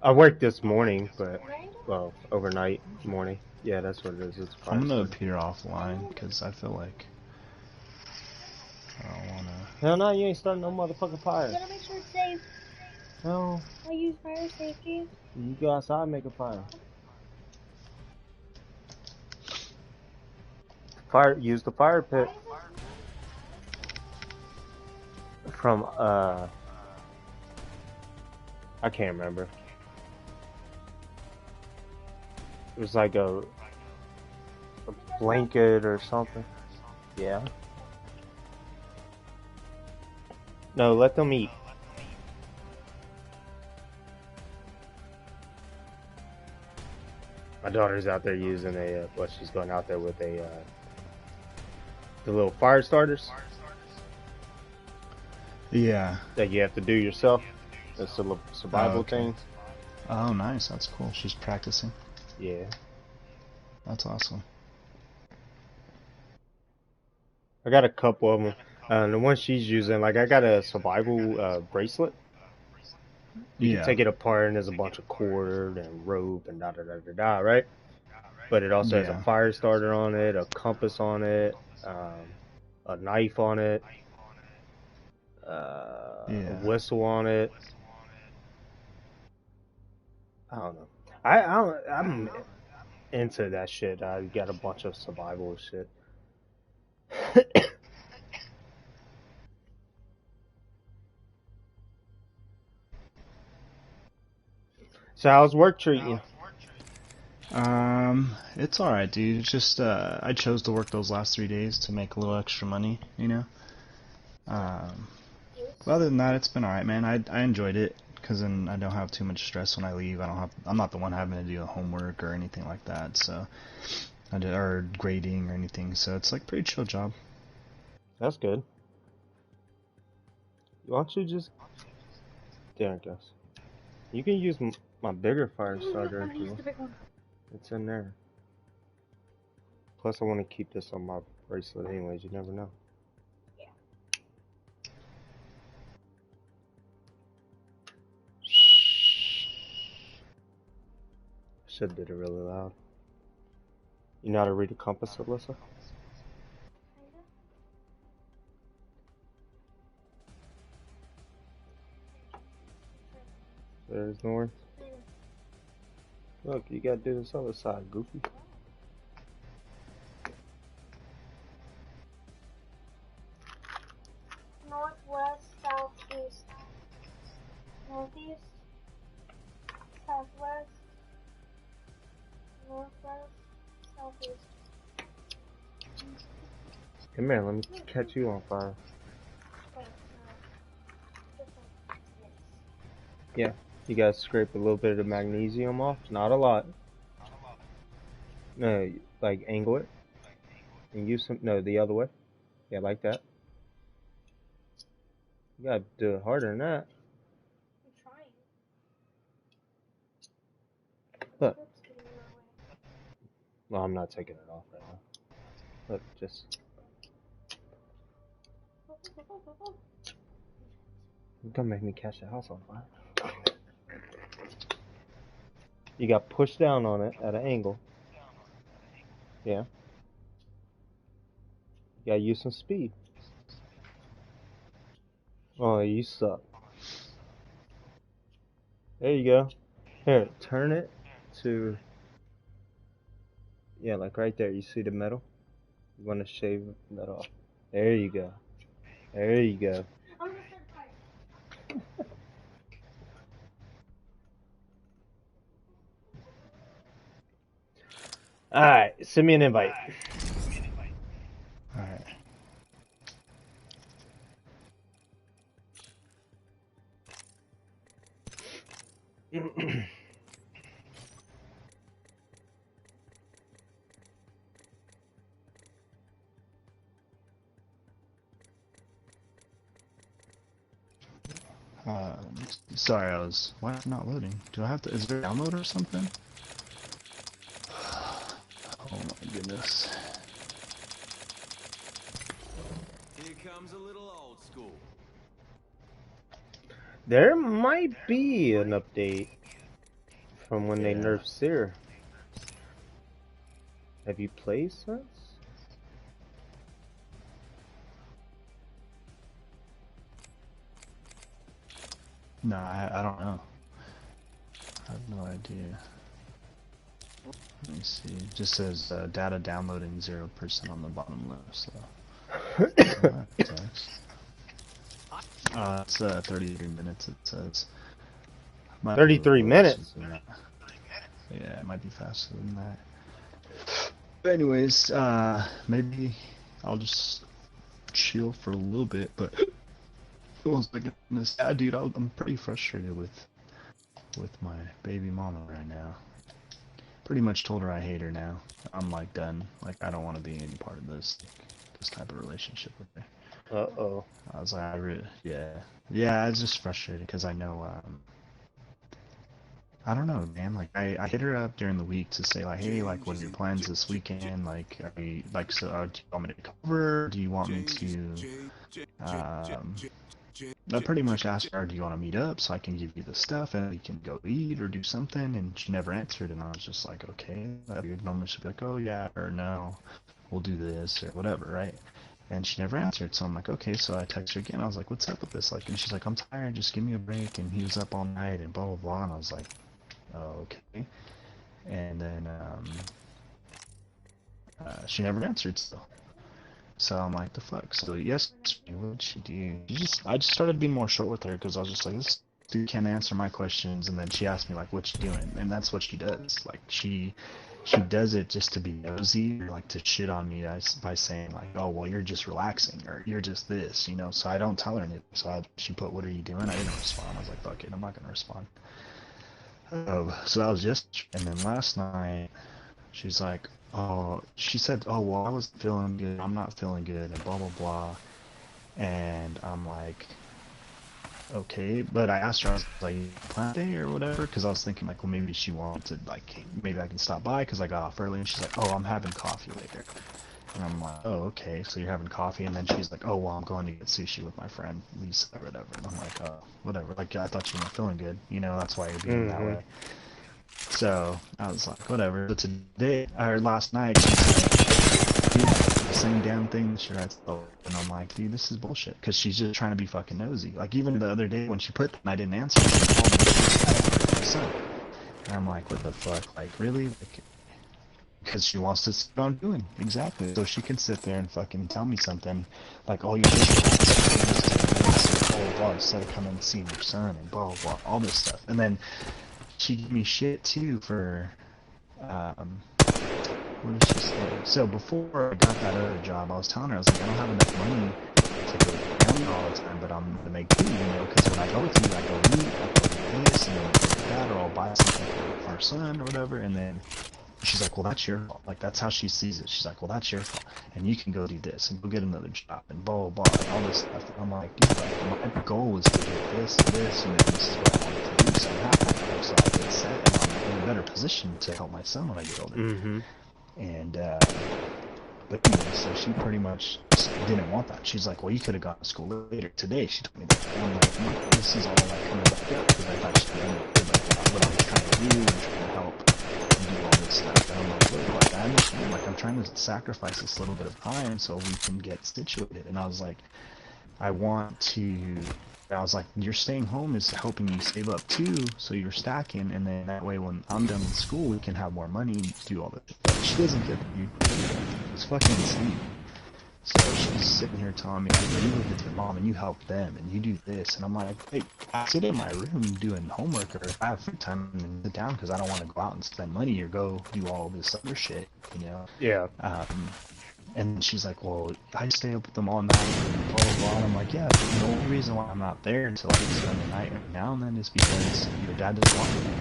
I worked this morning, but well, overnight, morning. Yeah, that's what it is. It's I'm fire gonna starter. appear offline because I feel like I don't wanna. Hell no, you ain't starting no motherfucking fire. You gotta make sure it's safe. No, I use fire safety. you go outside and make a fire. Fire. Use the fire pit from I can't remember. It was like a blanket or something. Yeah. No, let them eat. My daughter's out there using a, well, she's going out there with a, the little fire starters Yeah. that you have to do yourself. It's a survival thing. Oh, nice. That's cool. She's practicing. Yeah. That's awesome. I got a couple of them. The one she's using, like, I got a survival bracelet. You can take it apart and there's a bunch of cord and rope and da da da da da, right? But it also has a fire starter on it, a compass on it, a knife on it, a whistle on it. I don't know. I'm into that shit. I got a bunch of survival shit. So how's work treating you? It's alright, dude. It's just, I chose to work those last 3 days to make a little extra money, you know? But other than that, it's been alright, man. I enjoyed it, because then I don't have too much stress when I leave. I'm not the one having to do the homework or anything like that, so, or grading or anything, so it's like pretty chill job. That's good. Why don't you just, there it goes. You can use my bigger fire starter if you want. It's in there. Plus, I want to keep this on my bracelet anyways. You never know. Yeah. Should did it really loud. You know how to read a compass, Alyssa? There's north. Look, you gotta do this other side, Goofy. Northwest, southeast. Northeast, southwest, northwest, southeast. Come here, let me catch you on fire. Yeah, you gotta scrape a little bit of the magnesium off. Not a lot. No, like angle it. And use some, no, the other way. Yeah, like that. You gotta do it harder than that. I'm trying. Look. Well, I'm not taking it off right now. Look, just. You're gonna make me catch the house on fire. You got push down on it at an angle. Yeah. You gotta use some speed. Oh, you suck. There you go. Here, turn it to. Yeah, like right there. You see the metal? You want to shave that off. There you go. There you go. Alright, send me an invite. Alright. Sorry, why is it not loading? Do I have to, is there a download or something? Oh my goodness. Here comes a little old school. There might be an update. from when they Yeah. nerfed Seer. Have you played since? No, I don't know. I have no idea. Let me see. It just says data downloading 0% on the bottom left. So. It's 33 minutes. It says. Might be a 33 little faster minutes. than that. Yeah, it might be faster than that. But anyways, maybe I'll just chill for a little bit. But once I get this, yeah, dude, I'm pretty frustrated with my baby mama right now. Pretty much told her I hate her now. I'm like done. Like I don't want to be any part of this type of relationship with her. Uh-oh. I was like, yeah. It's just frustrating because I know, I don't know, man. Like I hit her up during the week to say like, hey, like, what are your plans this weekend? Like, are you like, so do you want me to cover? Do you want me to? I pretty much asked her, do you want to meet up so I can give you the stuff and we can go eat or do something? And she never answered, and I was just like, okay. Normally she'd be like, oh yeah, or no, we'll do this or whatever, right? And she never answered, so I'm like, okay. So I text her again. I was like, what's up with this? Like, and she's like, I'm tired. Just give me a break. And he was up all night and blah blah blah. And I was like, oh, okay. And then she never answered still. So I'm like, the fuck. So yesterday, what did she do? I just started being more short with her because I was just like, this dude can't answer my questions. And then she asked me like, what you doing? And that's what she does. Like she does it just to be nosy, or like to shit on me by saying like, oh well, you're just relaxing, or you're just this, you know. So I don't tell her anything. So she put, what are you doing? I didn't respond. I was like, fuck it, I'm not gonna respond. So that was just, and then last night she's like, oh, she said, oh well, I wasn't feeling good. I'm not feeling good, and blah blah blah. And I'm like, okay, but I asked her, I was like, plan day or whatever, because I was thinking like, well, maybe she wanted to, like, maybe I can stop by because I got off early. And she's like, oh, I'm having coffee later. And I'm like, oh, okay, so you're having coffee. And then she's like, oh well, I'm going to get sushi with my friend Lisa or whatever. And I'm like, oh, whatever, like, I thought you weren't feeling good, you know, that's why you're being that way. So I was like, whatever. But today, or last night, she's like, the same damn thing she writes. And I'm like, dude, this is bullshit. Because she's just trying to be fucking nosy. Like, even the other day when she put, and I didn't answer, she called me my son. And I'm like, what the fuck? Like, really? Like, because she wants to see what I'm doing. Exactly. So she can sit there and fucking tell me something. Like, oh, you're just blah, blah, blah, instead of coming and seeing your son and blah, blah, blah, all this stuff. And then she gave me shit, too, for, what did she say? So before I got that other job, I was telling her, I was like, I don't have enough money to go down all the time, but I'm going to make do, you know, because when I go with you, I go eat, I go do this, and then that, or I'll buy something for our son or whatever, and then she's like, well, that's your fault. Like, that's how she sees it. She's like, well, that's your fault, and you can go do this, and go get another job, and blah, blah, blah, and all this stuff. And I'm like, dude, like, my goal was to get this, this, and this is what I wanted to do, so I have to, so I get set, and I'm in a better position to help my son when I get older. And, but anyway, so she pretty much didn't want that. She's like, well, you could have gone to school later. Today, she told me that. And I'm like, no, this is all like coming back up, because I thought she understood like what I was trying to do and trying to help and do all this stuff. And I'm like, look, like, I understand, like, I'm trying to sacrifice this little bit of time so we can get situated. And I was like, I was like, you're staying home is helping you save up too, so you're stacking, and then that way when I'm done with school, we can have more money and do all that. But she doesn't get you. It's fucking insane. So she's sitting here telling me, like, you live with your mom and you help them and you do this, and I'm like, hey, I sit in my room doing homework, or if I have free time and sit down because I don't want to go out and spend money or go do all this other shit, you know? Yeah. And she's like, well, I stay up with them all night, and blah, blah, blah. And I'm like, yeah, the only reason why I'm not there until I spend the night every now and then is because your dad doesn't want me there.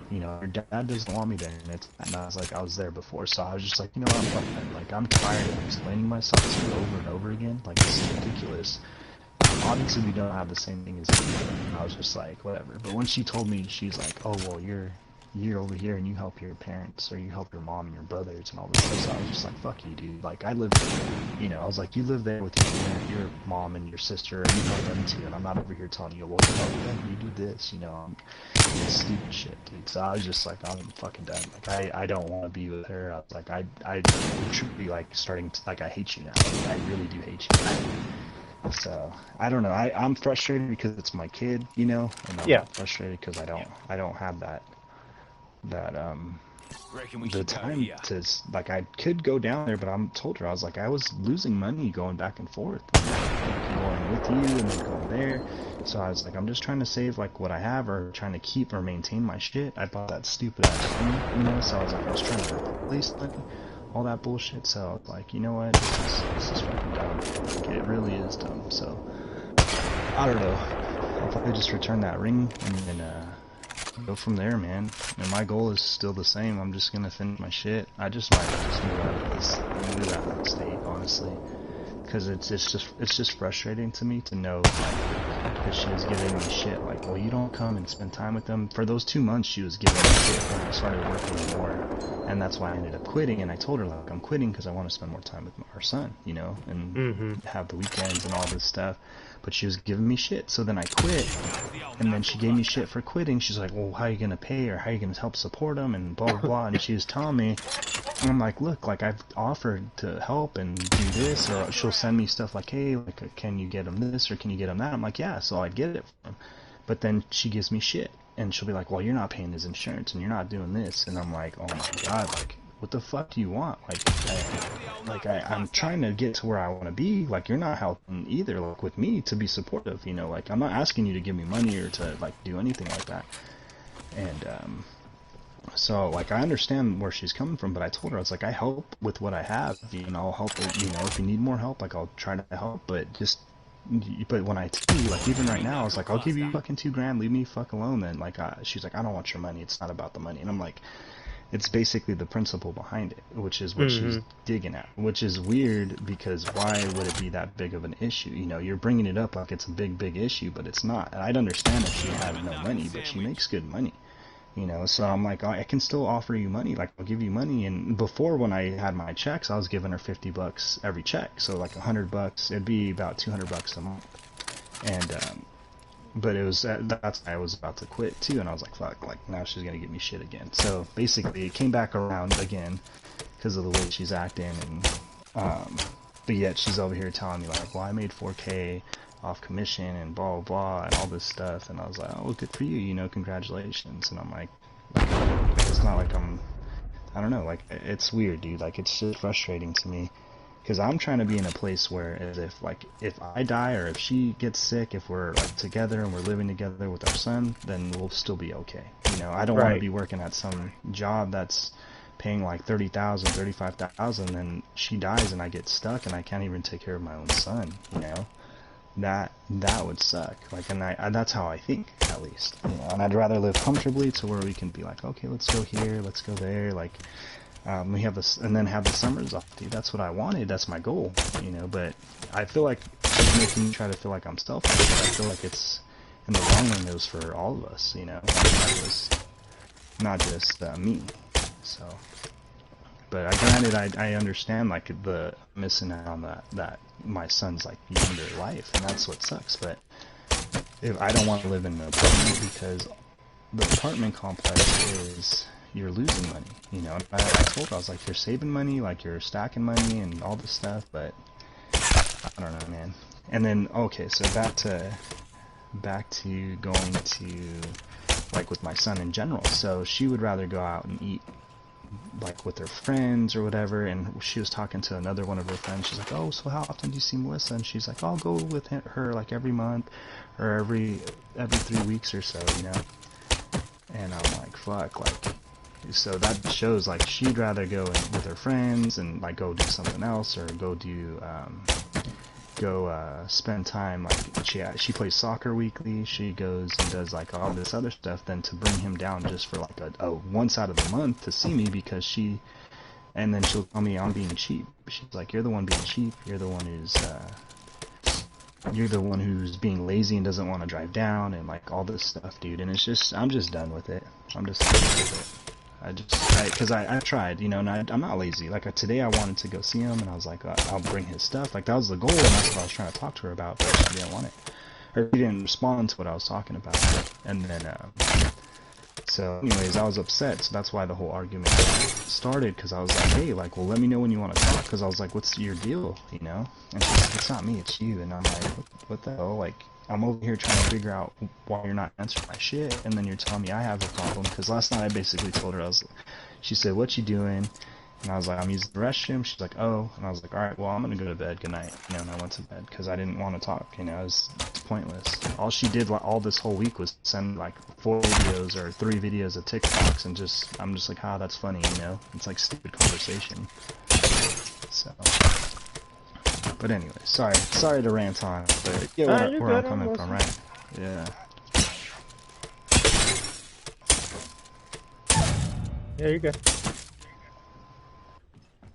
You know, your dad doesn't want me there. And I was like, I was there before, so I was just like, you know what, fuck that. Like, I'm tired of explaining myself to you over and over again. Like, this is ridiculous. Obviously, we don't have the same thing as you. And I was just like, whatever. But when she told me, she's like, oh, well, you're you're over here and you help your parents or you help your mom and your brothers and all this stuff. So I was just like, fuck you, dude. Like, I live there, you know. I was like, you live there with your mom and your sister, and you help them too. And I'm not over here telling you, well, you help them, you do this, you know. It's stupid shit, dude. So I was just like, I'm fucking done. Like, I don't want to be with her. I was like, I should be like starting to, like, I hate you now. Like, I really do hate you. So I don't know. I'm frustrated because it's my kid, you know, and I'm frustrated because I don't have that Reckon we the should go time here. to, like, I could go down there, but I'm told her, I was like, I was losing money going back and forth, going with you and then going there. So I was like, I'm just trying to save like what I have or trying to keep or maintain my shit. I bought that stupid ass thing, you know. So I was like, I was trying to replace money, all that bullshit. So I was like, you know what, this is fucking dumb. Like, it really is dumb. So I don't know. I'll probably just return that ring and then go from there, man. And my goal is still the same. I'm just gonna finish my shit. I just might just move out of the state, honestly, because it's just frustrating to me to know, like, that she was giving me shit. Like, well, you don't come and spend time with them. For those 2 months, she was giving me shit when I started working more, and that's why I ended up quitting. And I told her, like, I'm quitting because I want to spend more time with our son, you know, and have the weekends and all this stuff. But she was giving me shit, so then I quit, and then she gave me shit for quitting. She's like, well, how are you going to pay, or how are you going to help support them, and blah, blah, blah, and she was telling me, and I'm like, look, like, I've offered to help and do this, or she'll send me stuff like, hey, like, can you get them this, or can you get them that? I'm like, yeah, so I'd get it for him. But then she gives me shit, and she'll be like, well, you're not paying his insurance, and you're not doing this, and I'm like, oh my god, like, what the fuck do you want? Like, I'm trying to get to where I want to be. Like, you're not helping either, like, with me to be supportive, you know. Like, I'm not asking you to give me money or to, like, do anything like that. And so, like, I understand where she's coming from, but I told her, I was like, I help with what I have, you know. I'll help, you know, if you need more help, like, I'll try to help, but when I tell you, like, even right now, I was like, I'll give you fucking $2,000, leave me fuck alone then. Like, she's like, I don't want your money, it's not about the money. And I'm like, it's basically the principle behind it, which is what she's digging at, which is weird, because why would it be that big of an issue? You know, you're bringing it up like it's a big issue, but it's not. And I'd understand if she had no money, but she makes good money, you know. So I'm like, I can still offer you money, like, I'll give you money. And before, when I had my checks, I was giving her $50 every check, so like $100, it'd be about $200 a month. And but it was that's I was about to quit too, and I was like, fuck, like, now she's gonna give me shit again. So basically, it came back around again because of the way she's acting, and but yet she's over here telling me, like, well, I made 4K off commission and blah blah blah and all this stuff, and I was like, oh, good for you, you know, congratulations. And I'm like, it's not like I don't know, like, it's weird, dude. Like, it's just frustrating to me. Because I'm trying to be in a place where, as if I die or if she gets sick, if we're, like, together and we're living together with our son, then we'll still be okay. You know, I don't want to be working at some job that's paying like $30,000, $35,000, and she dies and I get stuck and I can't even take care of my own son. You know, that would suck. Like, and that's how I think, at least. You know, and I'd rather live comfortably to where we can be like, okay, let's go here, let's go there, like. We have this, and then have the summers off, dude. That's what I wanted. That's my goal, you know. But I feel like it's making me try to feel like I'm selfish. But I feel like it's, in the long run, it was for all of us, you know. Not just me. So, but granted, I understand, like, the missing out on that my son's, like, younger life, and that's what sucks. But if I don't want to live in an apartment, because the apartment complex is, you're losing money, you know. I told her, I was like, you're saving money, like, you're stacking money and all this stuff, but I don't know, man. And then, okay, so back to going to, like, with my son in general. So she would rather go out and eat, like, with her friends or whatever, and she was talking to another one of her friends. She's like, oh, so how often do you see Melissa? And she's like, I'll go with her, like, every month or every 3 weeks or so, you know. And I'm like, fuck, like, so that shows, like, she'd rather go with her friends and, like, go do something else, or go do, spend time, like, she plays soccer weekly, she goes and does, like, all this other stuff, than to bring him down just for, like, a once out of the month to see me, because and then she'll tell me I'm being cheap. She's like, you're the one being cheap, you're the one who's, you're the one who's being lazy and doesn't want to drive down and like all this stuff, dude. And it's just, I'm just done with it. I'm just done with it. Because I tried, you know, and I'm not lazy. Like today I wanted to go see him, and I was like, I'll bring his stuff. Like that was the goal, and that's what I was trying to talk to her about, but she didn't want it. Or she didn't respond to what I was talking about. And then, so anyways, I was upset, so that's why the whole argument started, because I was like, hey, like, well, let me know when you want to talk, because I was like, what's your deal, you know? And she's like, it's not me, it's you. And I'm like, what the hell? Like, I'm over here trying to figure out why you're not answering my shit, and then you're telling me I have a problem, because last night I basically told her, she said, what you doing? And I was like, I'm using the restroom. She's like, oh. And I was like, alright, well, I'm gonna go to bed, good night. You know, and I went to bed, because I didn't want to talk, you know, it's pointless. All she did all this whole week was send like 4 videos or 3 videos of TikToks, and I'm just like, ah, that's funny, you know? It's like stupid conversation. So, but anyway, sorry to rant on, but yeah, You're where I'm good. I'm coming from, listening. right? Yeah. Yeah, you're good.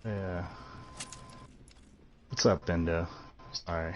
Yeah. What's up, Bendo? Sorry.